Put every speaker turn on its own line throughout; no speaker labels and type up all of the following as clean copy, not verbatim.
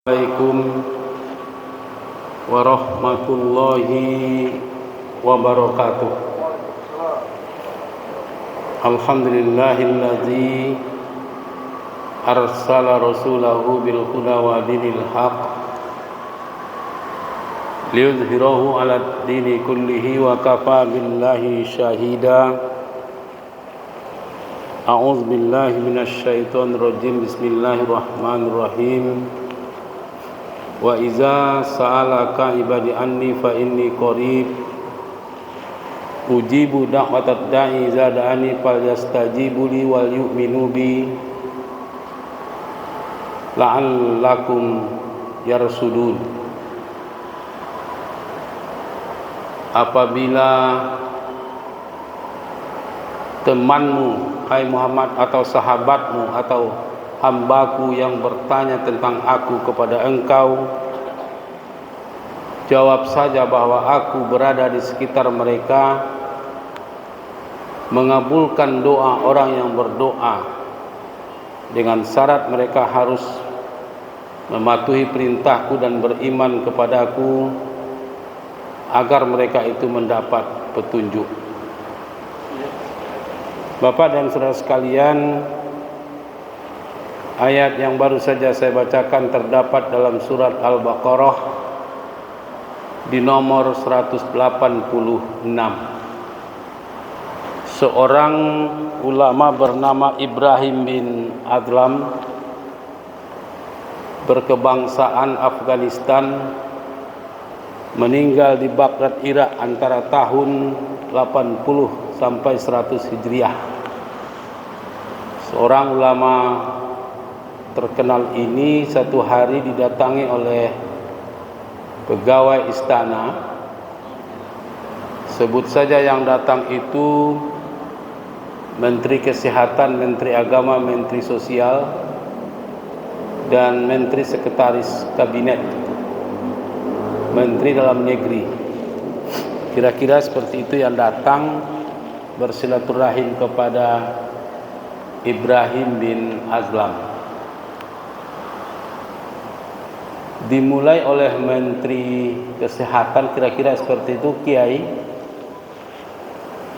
Assalamualaikum warahmatullahi wabarakatuh. Alhamdulillahilladzi arsala rasulahu bil huda wa dinil haq liyudhhirahu 'alad dini kullihi wa kafa billahi syahida. A'udzu billahi minasy syaithanir rajim. Bismillahirrahmanirrahim. Wa iza sa'alaka ibadi anni fa inni qarib ujibu da'watad da'i iza da'ani falyastajibu li wal yu'minu bi la'allakum yarsudun. Apabila temanmu hai Muhammad atau sahabatmu atau hambaku yang bertanya tentang aku kepada engkau, jawab saja bahwa aku berada di sekitar mereka, mengabulkan doa orang yang berdoa, dengan syarat mereka harus mematuhi perintahku dan beriman kepadaku agar mereka itu mendapat petunjuk. Bapak dan saudara sekalian, ayat yang baru saja saya bacakan terdapat dalam surat Al-Baqarah di nomor 186. Seorang ulama bernama Ibrahim bin Adlam, berkebangsaan Afghanistan, meninggal di Baghdad, Irak antara tahun 80 sampai 100 Hijriah. Seorang ulama terkenal ini satu hari didatangi oleh pegawai istana. Sebut saja yang datang itu Menteri Kesehatan, Menteri Agama, Menteri Sosial, dan Menteri Sekretaris Kabinet, Menteri Dalam Negeri. Kira-kira seperti itu yang datang bersilaturahim kepada Ibrahim bin Adlam. Dimulai oleh Menteri Kesehatan, kira-kira seperti itu, Kiai.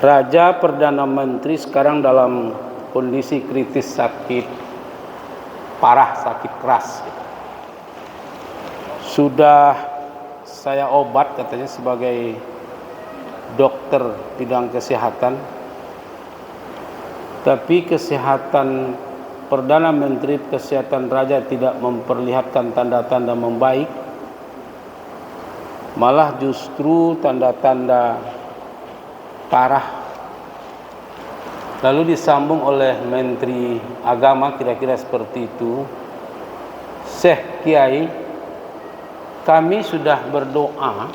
Raja Perdana Menteri sekarang dalam kondisi kritis, sakit parah, sakit keras. Sudah saya obat katanya sebagai dokter bidang kesehatan, tapi kesehatan Perdana Menteri Kesehatan Raja tidak memperlihatkan tanda-tanda membaik, malah justru tanda-tanda parah. Lalu disambung oleh Menteri Agama, kira-kira seperti itu, Syekh Kiai, kami sudah berdoa,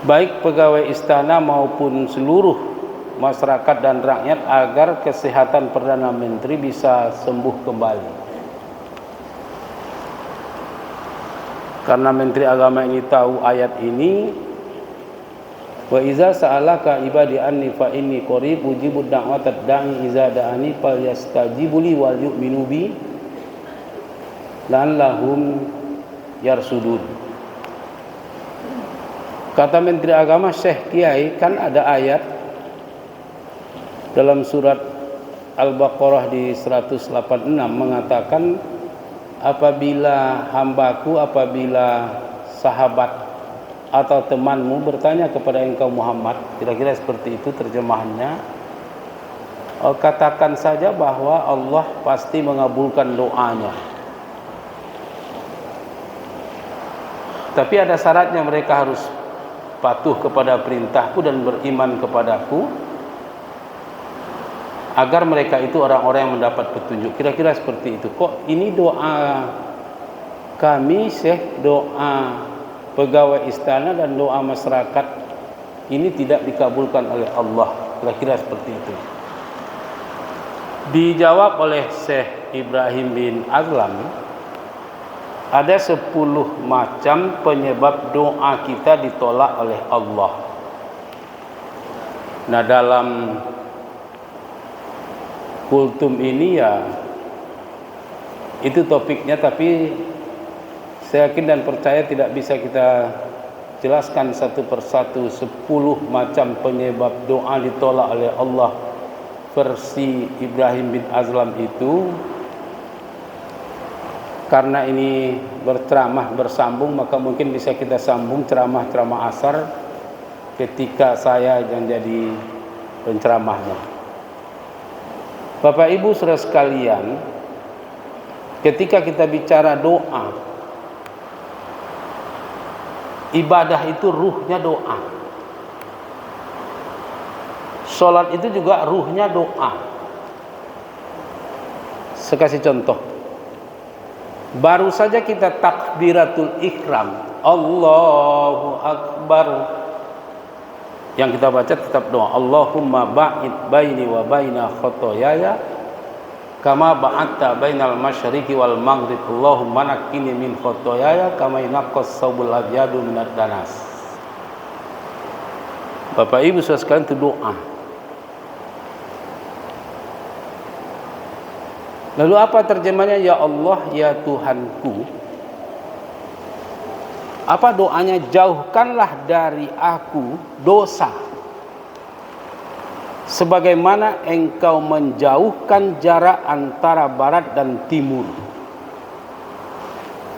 baik pegawai istana maupun seluruh masyarakat dan rakyat, agar kesehatan Perdana Menteri bisa sembuh kembali. Karena Menteri Agama ini tahu ayat ini, wa iza sa'alaka ibadi anni fa inni qarib ujibu da'watad da'i iza da'ani falyastajibu li wal yu'minu bi la'allahum yarsudun. Kata Menteri Agama, Syekh Kiai, kan ada ayat dalam surat Al-Baqarah di 186 mengatakan, apabila hambaku, apabila sahabat atau temanmu bertanya kepada engkau Muhammad, kira-kira seperti itu terjemahannya, katakan saja bahwa Allah pasti mengabulkan doanya. Tapi ada syaratnya, mereka harus patuh kepada perintahku dan beriman kepadaku agar mereka itu orang-orang yang mendapat petunjuk. Kira-kira seperti itu. Kok ini doa kami, Syekh, doa pegawai istana dan doa masyarakat ini tidak dikabulkan oleh Allah? Kira-kira seperti itu. Dijawab oleh Syekh Ibrahim bin Adlam, ada 10 macam penyebab doa kita ditolak oleh Allah. Nah, dalam kultum ini ya Itu topiknya, tapi saya yakin dan percaya tidak bisa kita jelaskan satu persatu 10 macam penyebab doa ditolak oleh Allah versi Ibrahim bin Azlam itu. Karena ini berceramah bersambung, maka mungkin bisa kita sambung ceramah-ceramah asar ketika saya yang jadi penceramahnya. Bapak Ibu saudara sekalian, ketika kita bicara doa, ibadah itu ruhnya doa. Salat itu juga ruhnya doa. Saya kasih contoh. Baru saja kita takbiratul ihram, Allahu Akbar. Yang kita baca tetap doa, Allahumma ba'id baini wa baina khotoyaya kama ba'adta bainal masyriqi wal maghrib. Allahumma naqqini min khotoyaya kama yunaqqas thawbul abyadu minad danas. Bapak Ibu saudara sekalian, itu doa. Lalu apa terjemahnya? Ya Allah, ya Tuhanku. Apa doanya? Jauhkanlah dari aku dosa, sebagaimana engkau menjauhkan jarak antara barat dan timur,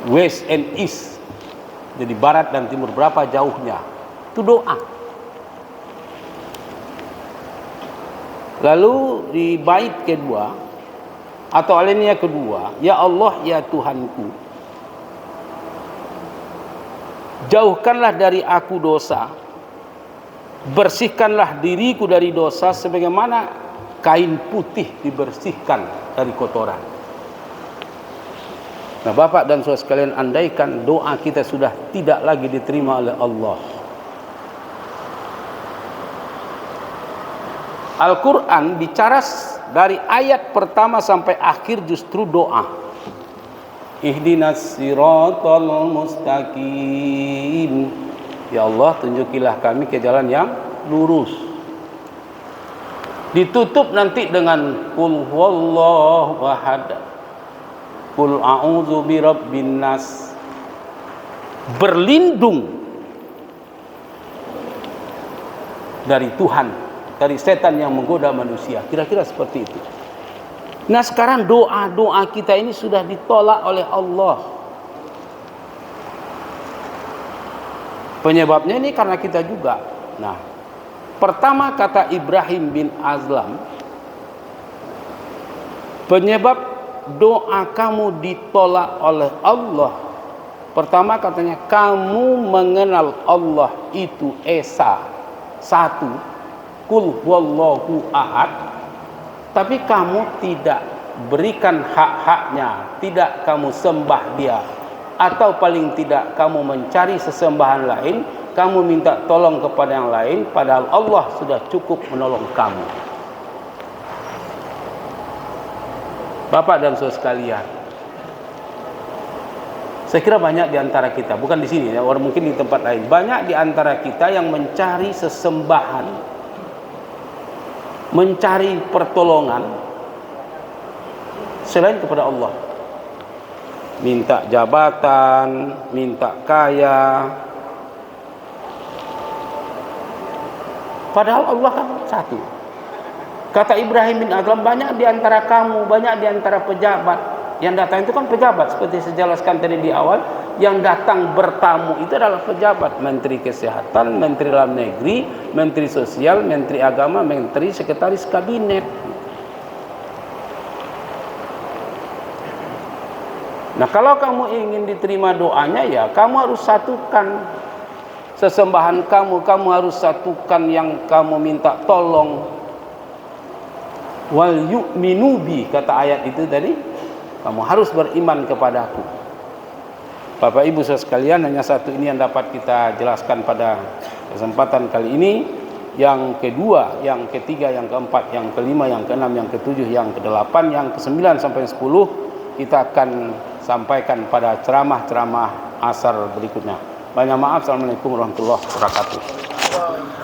west and east. Jadi barat dan timur berapa jauhnya? Itu doa. Lalu di bait kedua atau alinea kedua, ya Allah, ya Tuhanku, jauhkanlah dari aku dosa, bersihkanlah diriku dari dosa sebagaimana kain putih dibersihkan dari kotoran. Nah, Bapak dan Saudara sekalian, andaikan doa kita sudah tidak lagi diterima oleh Allah, Al-Quran bicara dari ayat pertama sampai akhir justru doa. Ihdinas siratal mustaqim. Ya Allah, tunjukilah kami ke jalan yang lurus. Ditutup nanti dengan Qul huwallahu ahad, Qul a'udzu birabbin nas. Berlindung dari Tuhan, dari setan yang menggoda manusia. Kira-kira seperti itu. Nah, sekarang doa-doa kita ini sudah ditolak oleh Allah. Penyebabnya ini karena kita juga. Nah, pertama kata Ibrahim bin Azlam, penyebab doa kamu ditolak oleh Allah, pertama katanya, kamu mengenal Allah itu esa, satu, Qul huwallahu ahad, tapi kamu tidak berikan hak-haknya, tidak kamu sembah dia, atau paling tidak kamu mencari sesembahan lain, kamu minta tolong kepada yang lain, padahal Allah sudah cukup menolong kamu. Bapak dan Saudara sekalian, saya kira banyak di antara kita, bukan di sini ya, orang mungkin di tempat lain, banyak di antara kita yang mencari sesembahan, mencari pertolongan selain kepada Allah. Minta jabatan, minta kaya, padahal Allah kan satu. Kata Ibrahim bin Azlam, banyak di antara kamu, banyak di antara pejabat yang datang itu kan pejabat, seperti saya jelaskan tadi di awal. Yang datang bertamu itu adalah pejabat, Menteri Kesehatan, Menteri Dalam Negeri, Menteri Sosial, Menteri Agama, Menteri Sekretaris Kabinet. Nah, kalau kamu ingin diterima doanya, ya kamu harus satukan sesembahan kamu, kamu harus satukan yang kamu minta tolong. Wal yu'minu bi, kata ayat itu tadi, kamu harus beriman kepadaku. Bapak Ibu saudara sekalian, hanya satu ini yang dapat kita jelaskan pada kesempatan kali ini. Yang kedua, yang ketiga, yang keempat, yang kelima, yang keenam, yang ketujuh, yang kedelapan, yang kesembilan sampai 10 kita akan sampaikan pada ceramah-ceramah asar berikutnya. Banyak maaf. Assalamualaikum warahmatullahi wabarakatuh.